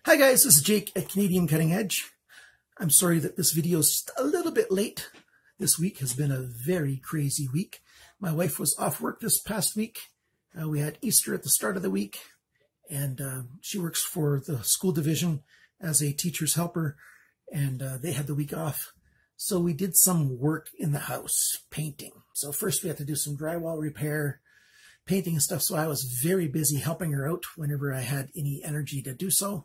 Hi guys, this is Jake at Canadian Cutting Edge. I'm sorry that this video is just a little bit late. This week has been a very crazy week. My wife was off work this past week. We had Easter at the start of the week, and she works for the school division as a teacher's helper, and they had the week off. So we did some work in the house, painting. So first we had to do some drywall repair, painting and stuff. So I was very busy helping her out whenever I had any energy to do so.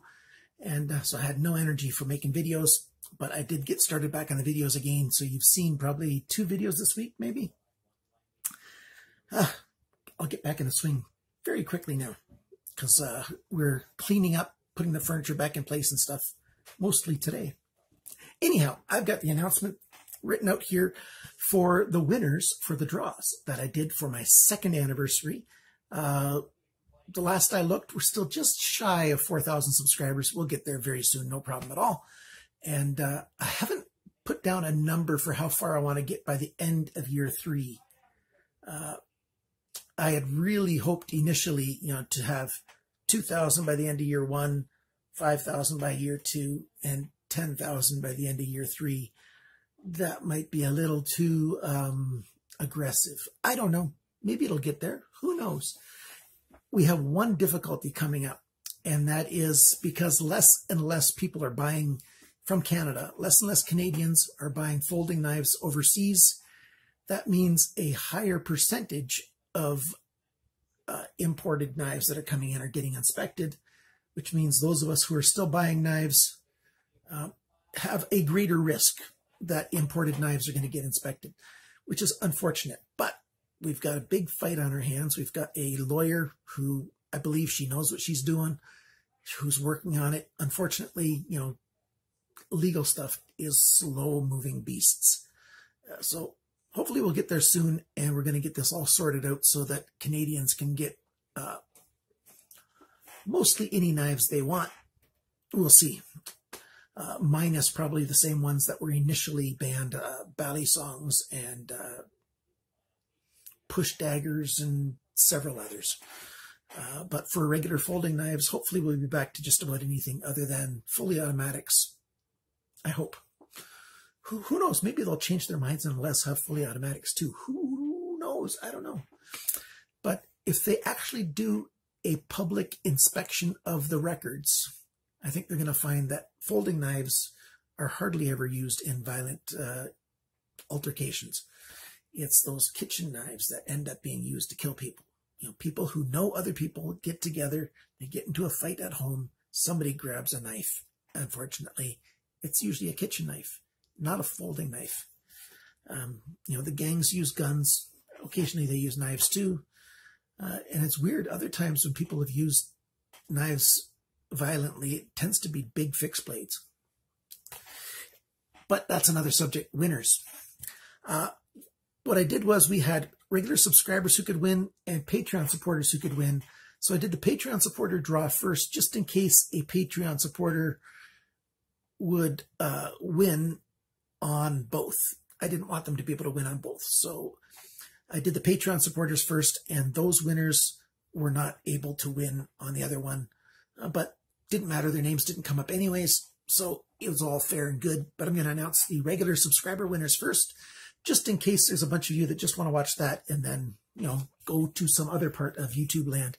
And so I had no energy for making videos, but I did get started back on the videos again. So you've seen probably 2 videos this week, maybe. I'll get back in the swing very quickly now because we're cleaning up, putting the furniture back in place and stuff, mostly today. Anyhow, I've got the announcement written out here for the winners for the draws that I did for my 2nd anniversary. The last I looked, we're still just shy of 4,000 subscribers. We'll get there very soon, no problem at all. And I haven't put down a number for how far I want to get by the end of year 3. I had really hoped initially, to have 2,000 by the end of year 1, 5,000 by year 2, and 10,000 by the end of year 3. That might be a little too aggressive. I don't know. Maybe it'll get there. Who knows? We have one difficulty coming up, and that is because less and less people are buying from Canada. Less and less Canadians are buying folding knives overseas. That means a higher percentage of imported knives that are coming in are getting inspected, which means those of us who are still buying knives have a greater risk that imported knives are going to get inspected, which is unfortunate. But we've got a big fight on our hands. We've got a lawyer who I believe she knows what she's doing, who's working on it. Unfortunately, legal stuff is slow-moving beasts. So hopefully we'll get there soon, and we're going to get this all sorted out so that Canadians can get mostly any knives they want. We'll see. Minus probably the same ones that were initially banned, balisongs and push daggers and several others. But for regular folding knives, hopefully we'll be back to just about anything other than fully automatics. I hope. Who knows? Maybe they'll change their minds and let us have fully automatics too. Who knows? I don't know. But if they actually do a public inspection of the records, I think they're going to find that folding knives are hardly ever used in violent altercations. It's those kitchen knives that end up being used to kill people. People who know other people get together, they get into a fight at home, somebody grabs a knife. Unfortunately, it's usually a kitchen knife, not a folding knife. The gangs use guns. Occasionally they use knives too. And it's weird. Other times when people have used knives violently, it tends to be big fixed blades. But that's another subject. Winners. What I did was we had regular subscribers who could win and Patreon supporters who could win. So I did the Patreon supporter draw first, just in case a Patreon supporter would win on both. I didn't want them to be able to win on both. So I did the Patreon supporters first, and those winners were not able to win on the other one. But didn't matter. Their names didn't come up anyways. So it was all fair and good. But I'm going to announce the regular subscriber winners first, just in case there's a bunch of you that just want to watch that and then, go to some other part of YouTube land.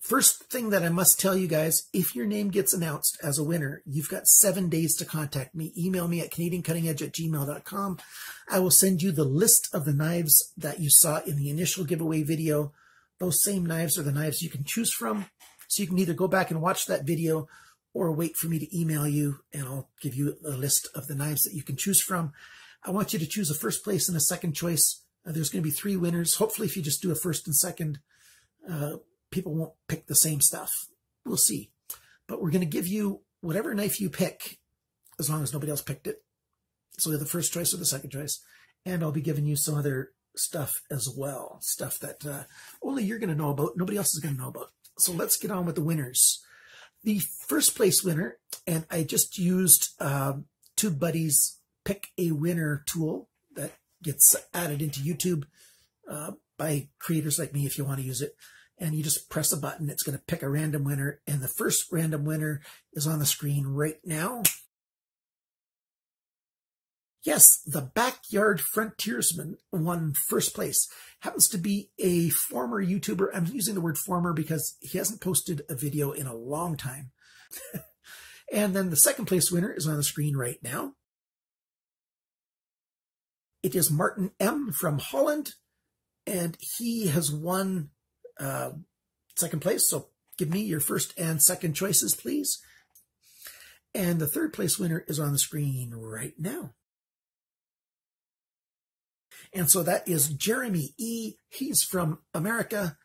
First thing that I must tell you guys, if your name gets announced as a winner, you've got 7 days to contact me. Email me at canadiancuttingedge@gmail.com. I will send you the list of the knives that you saw in the initial giveaway video. Those same knives are the knives you can choose from. So you can either go back and watch that video or wait for me to email you, and I'll give you a list of the knives that you can choose from. I want you to choose a first place and a second choice. There's going to be 3 winners. Hopefully, if you just do a first and second, people won't pick the same stuff. We'll see. But we're going to give you whatever knife you pick, as long as nobody else picked it. So the first choice or the second choice. And I'll be giving you some other stuff as well. Stuff that only you're going to know about. Nobody else is going to know about. So let's get on with the winners. The first place winner, and I just used TubeBuddy's Pick a Winner tool that gets added into YouTube by creators like me if you want to use it. and you just press a button. It's going to pick a random winner, and the first random winner is on the screen right now. Yes, the Backyard Frontiersman won first place. Happens to be a former YouTuber. I'm using the word former because he hasn't posted a video in a long time. And then the second place winner is on the screen right now. It is Martin M. from Holland, and he has won second place. So give me your first and second choices, please. And the third place winner is on the screen right now. And so that is Jeremy E. He's from America,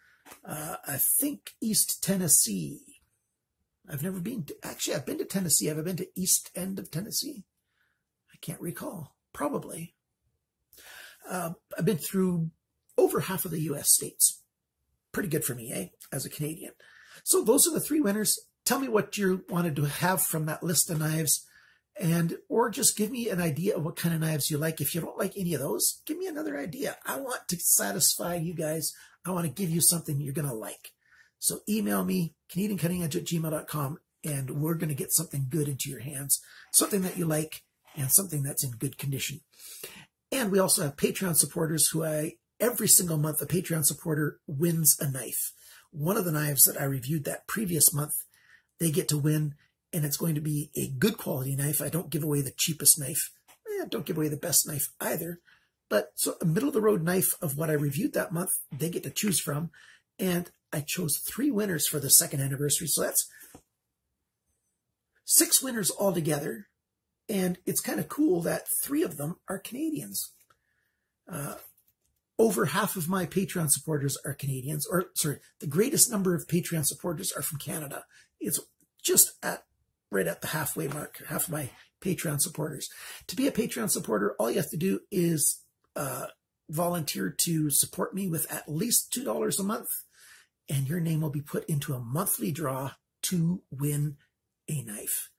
I think East Tennessee. I've never been to, actually, I've been to Tennessee. Have I been to East End of Tennessee? I can't recall. Probably. I've been through over half of the U.S. states. Pretty good for me, eh? As a Canadian. So those are the three winners. Tell me what you wanted to have from that list of knives. Or just give me an idea of what kind of knives you like. If you don't like any of those, give me another idea. I want to satisfy you guys. I want to give you something you're going to like. So email me, CanadianCuttingEdge@gmail.com, and we're going to get something good into your hands. Something that you like and something that's in good condition. And we also have Patreon supporters who every single month, a Patreon supporter wins a knife. One of the knives that I reviewed that previous month, they get to win. And it's going to be a good quality knife. I don't give away the cheapest knife. I don't give away the best knife either. But so a middle-of-the-road knife of what I reviewed that month, they get to choose from. And I chose 3 winners for the second anniversary. So that's 6 winners altogether. And it's kind of cool that 3 of them are Canadians. Over half of my Patreon supporters are Canadians. Or, sorry, the greatest number of Patreon supporters are from Canada. It's just right at the halfway mark, half of my Patreon supporters. To be a Patreon supporter, all you have to do is volunteer to support me with at least $2 a month, and your name will be put into a monthly draw to win a knife.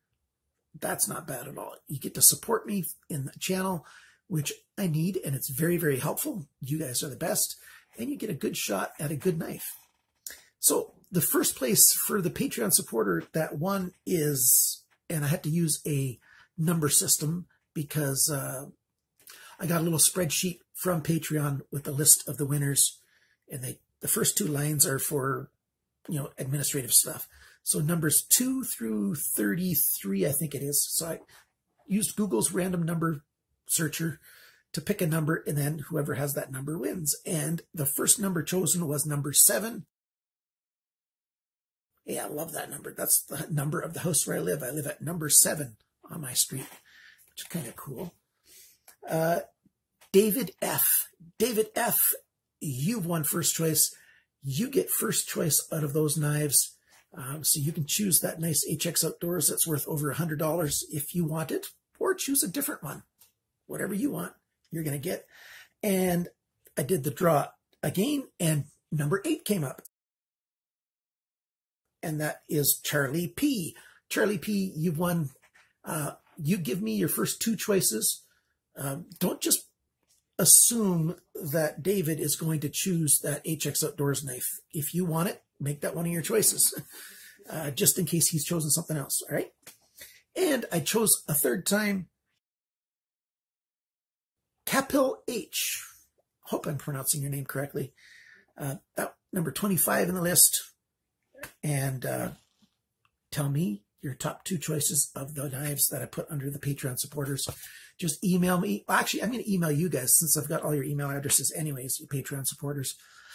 That's not bad at all. You get to support me in the channel, which I need, and it's very, very helpful. You guys are the best, and you get a good shot at a good knife. So the first place for the Patreon supporter that won is, and I had to use a number system because I got a little spreadsheet from Patreon with the list of the winners, and the first 2 lines are for, administrative stuff. So numbers 2 through 33, I think it is. So I used Google's random number searcher to pick a number, and then whoever has that number wins. And the first number chosen was number 7. Yeah, I love that number. That's the number of the house where I live. I live at number 7 on my street, which is kind of cool. David F. David F., you've won first choice. You get first choice out of those knives. So you can choose that nice HX Outdoors that's worth over $100 if you want it, or choose a different one. Whatever you want, you're going to get. And I did the draw again, and number 8 came up. And that is Charlie P. Charlie P., you've won. You give me your first 2 choices. Don't just assume that David is going to choose that HX Outdoors knife. If you want it, make that one of your choices, just in case he's chosen something else, all right? And I chose a third time, Kapil H. Hope I'm pronouncing your name correctly. That number 25 in the list. And tell me your top 2 choices of the knives that I put under the Patreon supporters. Just email me. Actually, I'm going to email you guys since I've got all your email addresses anyways, you Patreon supporters.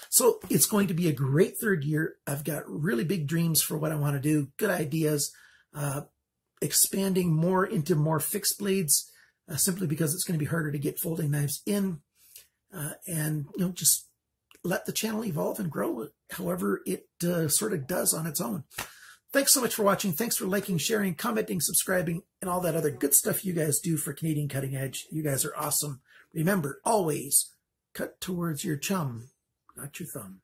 So it's going to be a great third year. I've got really big dreams for what I want to do, good ideas, expanding more into more fixed blades, simply because it's going to be harder to get folding knives in, and just let the channel evolve and grow however it sort of does on its own. Thanks so much for watching. Thanks for liking, sharing, commenting, subscribing, and all that other good stuff you guys do for Canadian Cutting Edge. You guys are awesome. Remember, always cut towards your chum, not your thumb.